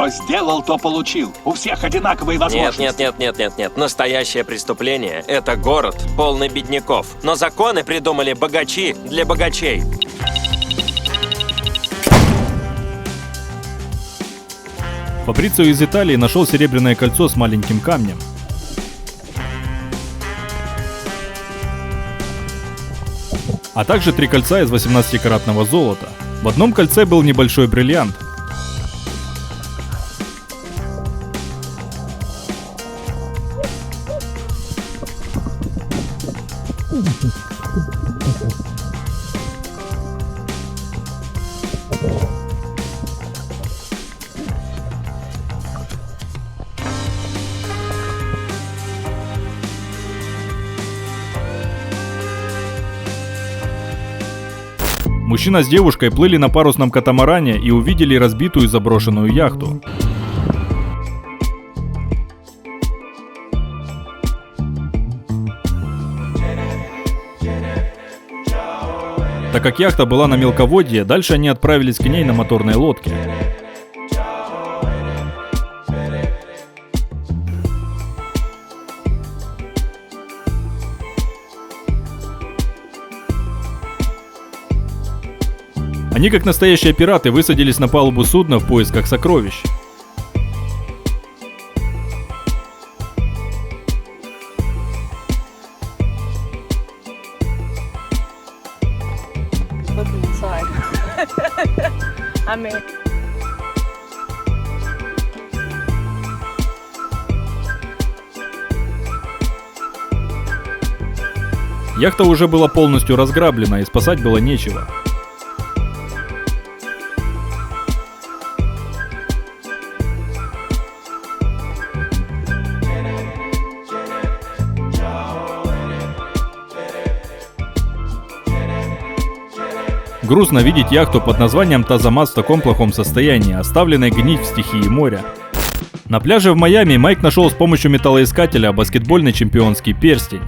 Что сделал, то получил. У всех одинаковые возможности. Нет. Настоящее преступление — это город, полный бедняков. Но законы придумали богачи для богачей. Фабрицио из Италии нашел серебряное кольцо с маленьким камнем. А также 3 кольца из 18-каратного золота. В одном кольце был небольшой бриллиант. Мужчина с девушкой плыли на парусном катамаране и увидели разбитую заброшенную яхту. Так как яхта была на мелководье, дальше они отправились к ней на моторной лодке. Они, как настоящие пираты, высадились на палубу судна в поисках сокровищ. Яхта уже была полностью разграблена, и спасать было нечего. Грустно видеть яхту под названием Тазамас в таком плохом состоянии, оставленной гнить в стихии моря. На пляже в Майами Майк нашел с помощью металлоискателя баскетбольный чемпионский перстень.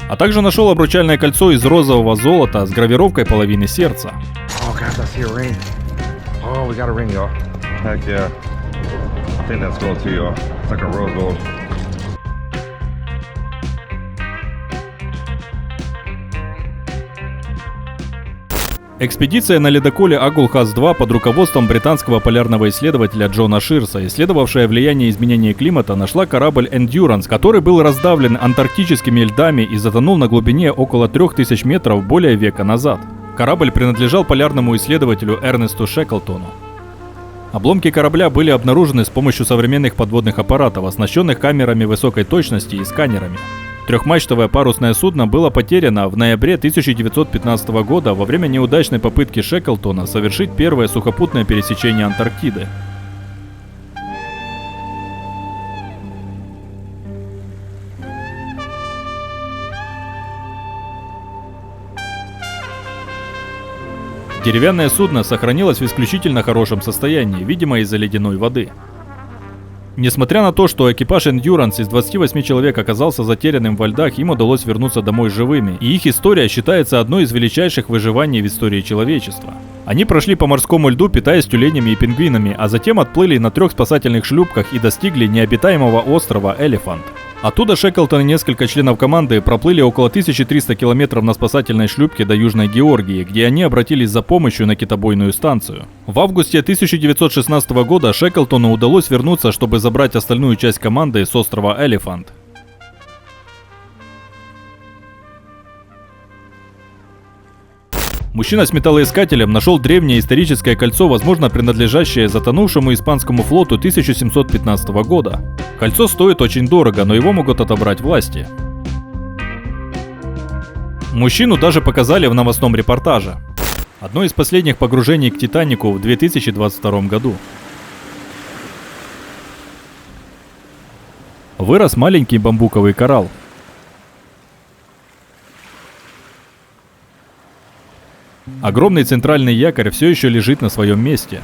А также нашел обручальное кольцо из розового золота с гравировкой половины сердца. I think that's gold too, y'all. It's like a rose gold. Экспедиция на ледоколе Агулхас-2 под руководством британского полярного исследователя Джона Ширса, исследовавшая влияние изменения климата, нашла корабль Endurance, который был раздавлен антарктическими льдами и затонул на глубине около 3000 метров более века назад. Корабль принадлежал полярному исследователю Эрнесту Шеклтону. Обломки корабля были обнаружены с помощью современных подводных аппаратов, оснащенных камерами высокой точности и сканерами. Трехмачтовое парусное судно было потеряно в ноябре 1915 года во время неудачной попытки Шеклтона совершить первое сухопутное пересечение Антарктиды. Деревянное судно сохранилось в исключительно хорошем состоянии, видимо из-за ледяной воды. Несмотря на то, что экипаж Endurance из 28 человек оказался затерянным во льдах, им удалось вернуться домой живыми, и их история считается одной из величайших выживаний в истории человечества. Они прошли по морскому льду, питаясь тюленями и пингвинами, а затем отплыли на 3 спасательных шлюпках и достигли необитаемого острова Элефант. Оттуда Шеклтон и несколько членов команды проплыли около 1300 километров на спасательной шлюпке до Южной Георгии, где они обратились за помощью на китобойную станцию. В августе 1916 года Шеклтону удалось вернуться, чтобы забрать остальную часть команды с острова Элефант. Мужчина с металлоискателем нашел древнее историческое кольцо, возможно принадлежащее затонувшему испанскому флоту 1715 года. Кольцо стоит очень дорого, но его могут отобрать власти. Мужчину даже показали в новостном репортаже. Одно из последних погружений к Титанику в 2022 году. Вырос маленький бамбуковый коралл. Огромный центральный якорь все еще лежит на своем месте.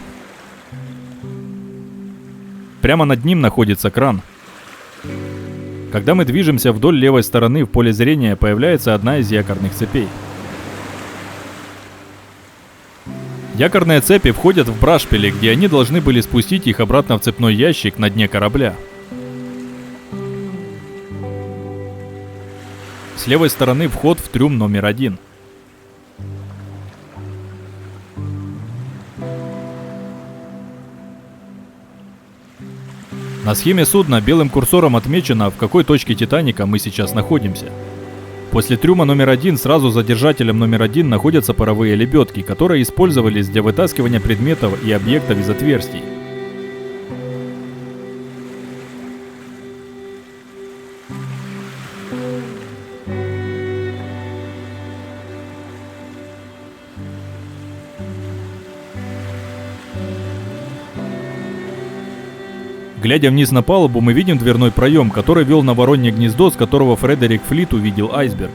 Прямо над ним находится кран. Когда мы движемся вдоль левой стороны, в поле зрения появляется одна из якорных цепей. Якорные цепи входят в брашпили, где они должны были спустить их обратно в цепной ящик на дне корабля. С левой стороны вход в трюм номер 1. На схеме судна белым курсором отмечено, в какой точке Титаника мы сейчас находимся. После трюма номер 1 сразу за держателем номер 1 находятся паровые лебедки, которые использовались для вытаскивания предметов и объектов из отверстий. Глядя вниз на палубу, мы видим дверной проем, который вел на воронье гнездо, с которого Фредерик Флит увидел айсберг.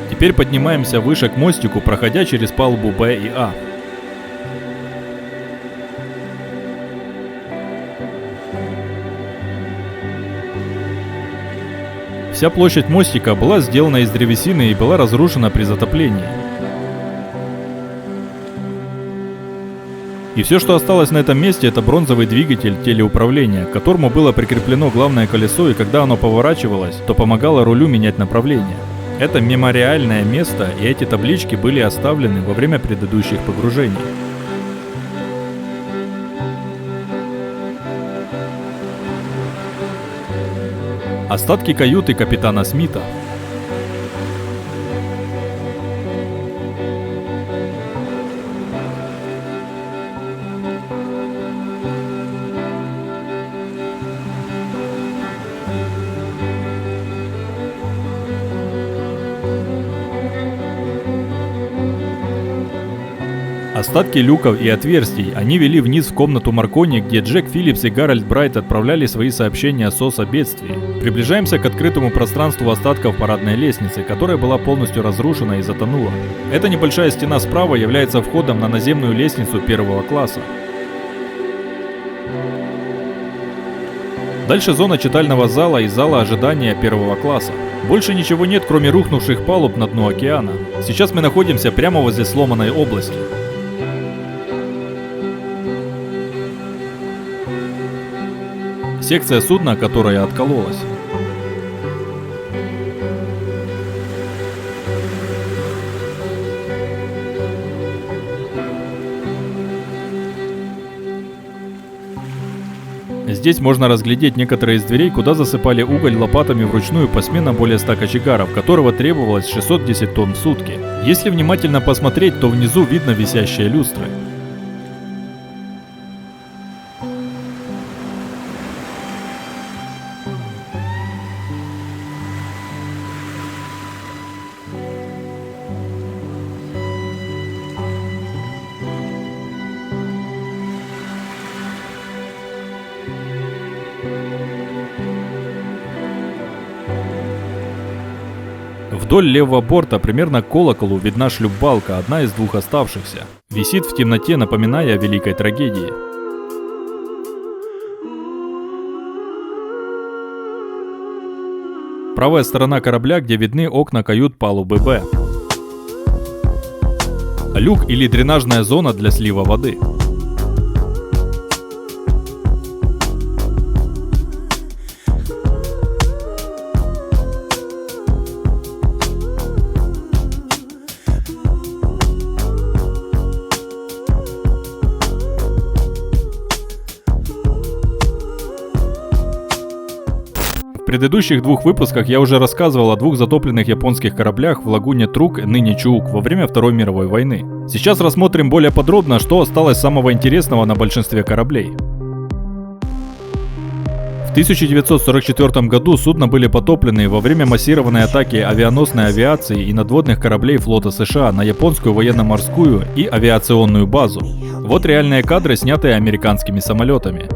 Теперь поднимаемся выше к мостику, проходя через палубу Б и А. Вся площадь мостика была сделана из древесины и была разрушена при затоплении. И все, что осталось на этом месте, это бронзовый двигатель телеуправления, к которому было прикреплено главное колесо, и когда оно поворачивалось, то помогало рулю менять направление. Это мемориальное место, и эти таблички были оставлены во время предыдущих погружений. Остатки каюты капитана Смита. Остатки люков и отверстий, они вели вниз в комнату Маркони, где Джек Филлипс и Гарольд Брайт отправляли свои сообщения СОС о бедствии. Приближаемся к открытому пространству остатков парадной лестницы, которая была полностью разрушена и затонула. Эта небольшая стена справа является входом на наземную лестницу первого класса. Дальше зона читального зала и зала ожидания первого класса. Больше ничего нет, кроме рухнувших палуб на дно океана. Сейчас мы находимся прямо возле сломанной области. Секция судна, которая откололась. Здесь можно разглядеть некоторые из дверей, куда засыпали уголь лопатами вручную посменно более 100 кочегаров, которого требовалось 610 тонн в сутки. Если внимательно посмотреть, то внизу видно висящие люстры. Вдоль левого борта, примерно к колоколу, видна шлюпбалка, одна из двух оставшихся. Висит в темноте, напоминая о великой трагедии. Правая сторона корабля, где видны окна кают палубы Б. Люк или дренажная зона для слива воды. В предыдущих двух выпусках я уже рассказывал о двух затопленных японских кораблях в лагуне Трук, ныне Чуук, во время Второй мировой войны. Сейчас рассмотрим более подробно, что осталось самого интересного на большинстве кораблей. В 1944 году судна были потоплены во время массированной атаки авианосной авиации и надводных кораблей флота США на японскую военно-морскую и авиационную базу. Вот реальные кадры, снятые американскими самолетами.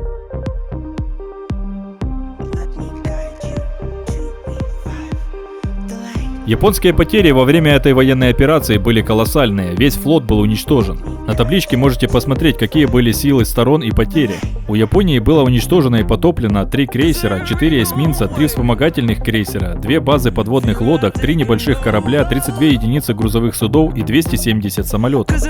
Японские потери во время этой военной операции были колоссальные, весь флот был уничтожен. На табличке можете посмотреть, какие были силы сторон и потери. У Японии было уничтожено и потоплено 3 крейсера, 4 эсминца, 3 вспомогательных крейсера, 2 базы подводных лодок, 3 небольших корабля, 32 единицы грузовых судов и 270 самолетов.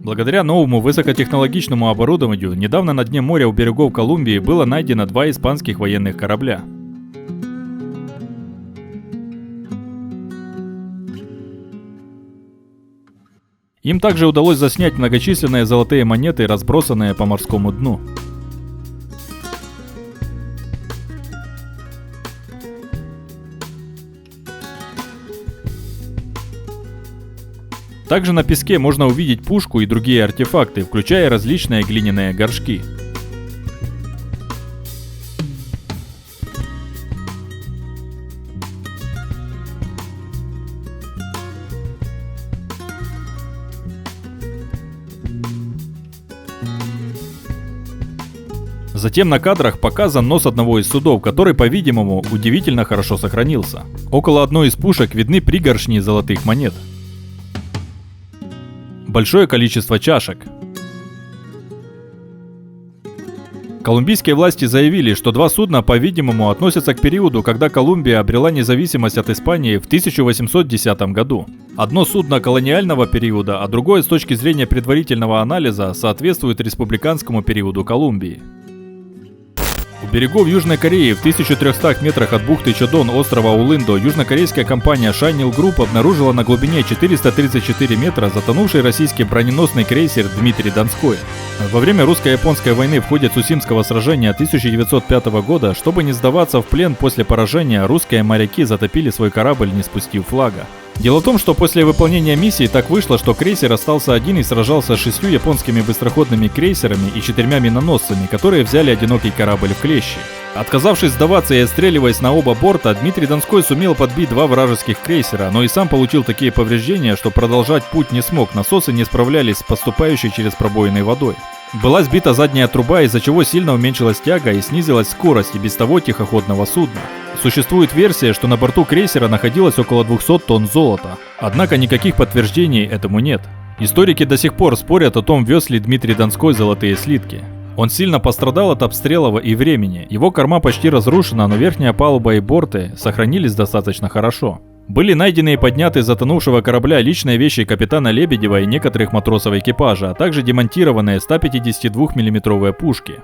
Благодаря новому высокотехнологичному оборудованию, недавно на дне моря у берегов Колумбии было найдено 2 испанских военных корабля. Им также удалось заснять многочисленные золотые монеты, разбросанные по морскому дну. Также на песке можно увидеть пушку и другие артефакты, включая различные глиняные горшки. Затем на кадрах показан нос одного из судов, который, по-видимому, удивительно хорошо сохранился. Около одной из пушек видны пригоршни золотых монет. Большое количество чашек. Колумбийские власти заявили, что 2 судна, по-видимому, относятся к периоду, когда Колумбия обрела независимость от Испании в 1810 году. Одно судно колониального периода, а другое с точки зрения предварительного анализа соответствует республиканскому периоду Колумбии. У берегов Южной Кореи в 1300 метрах от бухты Чодон острова Улындо южнокорейская компания Shiny Group обнаружила на глубине 434 метра затонувший российский броненосный крейсер Дмитрий Донской. Во время русско-японской войны в ходе Цусимского сражения 1905 года, чтобы не сдаваться в плен после поражения, русские моряки затопили свой корабль, не спустив флага. Дело в том, что после выполнения миссии так вышло, что крейсер остался один и сражался с 6 японскими быстроходными крейсерами и 4 миноносцами, которые взяли одинокий корабль в клещи. Отказавшись сдаваться и отстреливаясь на оба борта, Дмитрий Донской сумел подбить 2 вражеских крейсера, но и сам получил такие повреждения, что продолжать путь не смог, насосы не справлялись с поступающей через пробоиной водой. Была сбита задняя труба, из-за чего сильно уменьшилась тяга и снизилась скорость и без того тихоходного судна. Существует версия, что на борту крейсера находилось около 200 тонн золота, однако никаких подтверждений этому нет. Историки до сих пор спорят о том, вез ли Дмитрий Донской золотые слитки. Он сильно пострадал от обстрелов и времени, его корма почти разрушена, но верхняя палуба и борты сохранились достаточно хорошо. Были найдены и подняты из затонувшего корабля личные вещи капитана Лебедева и некоторых матросов экипажа, а также демонтированные 152 мм пушки.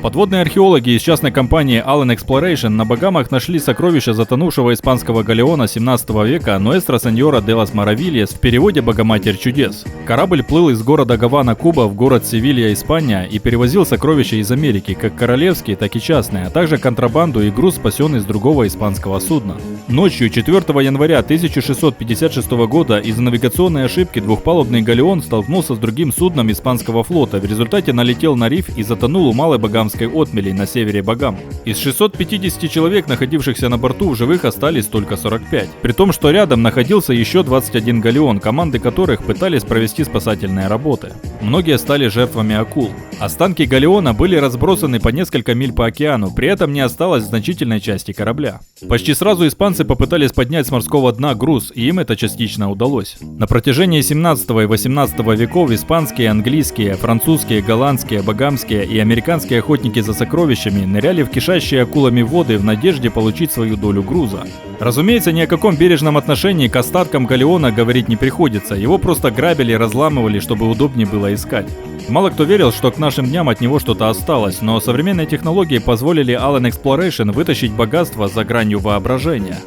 Подводные археологи из частной компании Allen Exploration на Багамах нашли сокровища затонувшего испанского галеона 17 века Nuestra Señora de las Maravillas, в переводе «Богоматерь чудес». Корабль плыл из города Гавана, Куба в город Севилья, Испания и перевозил сокровища из Америки, как королевские, так и частные, а также контрабанду и груз, спасенный с другого испанского судна. Ночью 4 января 1656 года из-за навигационной ошибки двухпалубный галеон столкнулся с другим судном испанского флота, в результате налетел на риф и затонул у Малой Багамской отмели на севере Багам. Из 650 человек, находившихся на борту, в живых остались только 45. При том, что рядом находился еще 21 галеон, команды которых пытались провести спасательные работы. Многие стали жертвами акул. Останки галеона были разбросаны по несколько миль по океану, при этом не осталось значительной части корабля. Почти сразу испанцы попытались поднять с морского дна груз, и им это частично удалось. На протяжении 17 и 18 веков испанские, английские, французские, голландские, багамские и американские охотники за сокровищами ныряли в кишащие акулами воды в надежде получить свою долю груза. Разумеется, ни о каком бережном отношении к остаткам галеона говорить не приходится, его просто грабили и разламывали, чтобы удобнее было искать. Мало кто верил, что к нашим дням от него что-то осталось, но современные технологии позволили Allen Exploration вытащить богатство за гранью воображения.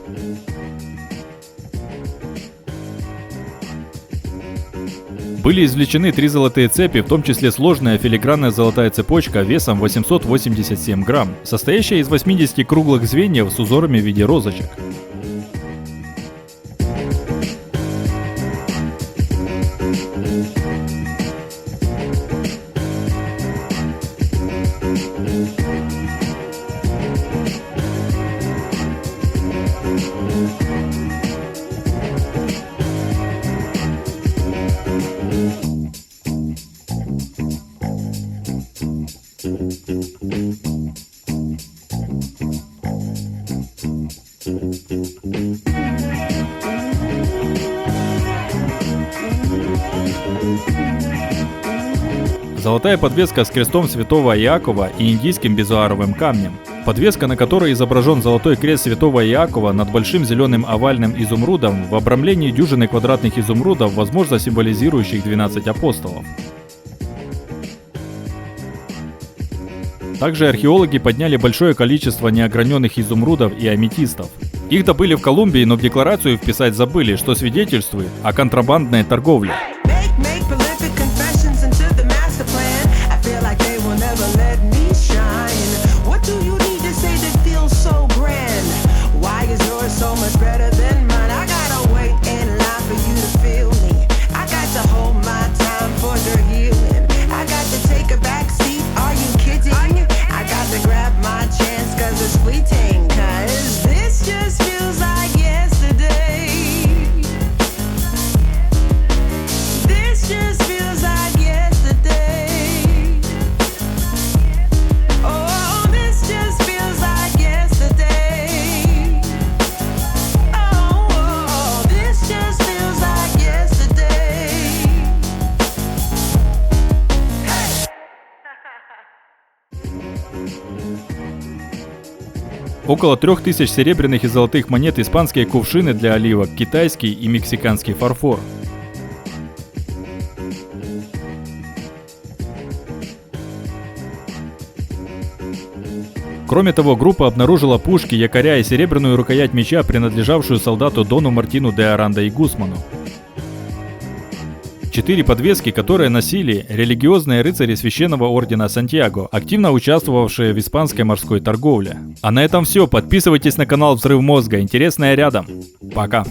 Были извлечены 3 золотые цепи, в том числе сложная филигранная золотая цепочка весом 887 грамм, состоящая из 80 круглых звеньев с узорами в виде розочек. Золотая подвеска с крестом святого Иакова и индийским безуаровым камнем. Подвеска, на которой изображен золотой крест святого Иакова над большим зеленым овальным изумрудом в обрамлении дюжины квадратных изумрудов, возможно символизирующих 12 апостолов. Также археологи подняли большое количество неограненных изумрудов и аметистов. Их добыли в Колумбии, но в декларацию вписать забыли, что свидетельствует о контрабандной торговле. Около 3000 серебряных и золотых монет, испанские кувшины для оливок, китайский и мексиканский фарфор. Кроме того, группа обнаружила пушки, якоря и серебряную рукоять меча, принадлежавшую солдату Дону Мартину де Аранда и Гусману. 4 подвески, которые носили религиозные рыцари Священного Ордена Сантьяго, активно участвовавшие в испанской морской торговле. А на этом все. Подписывайтесь на канал Взрыв Мозга. Интересное рядом. Пока.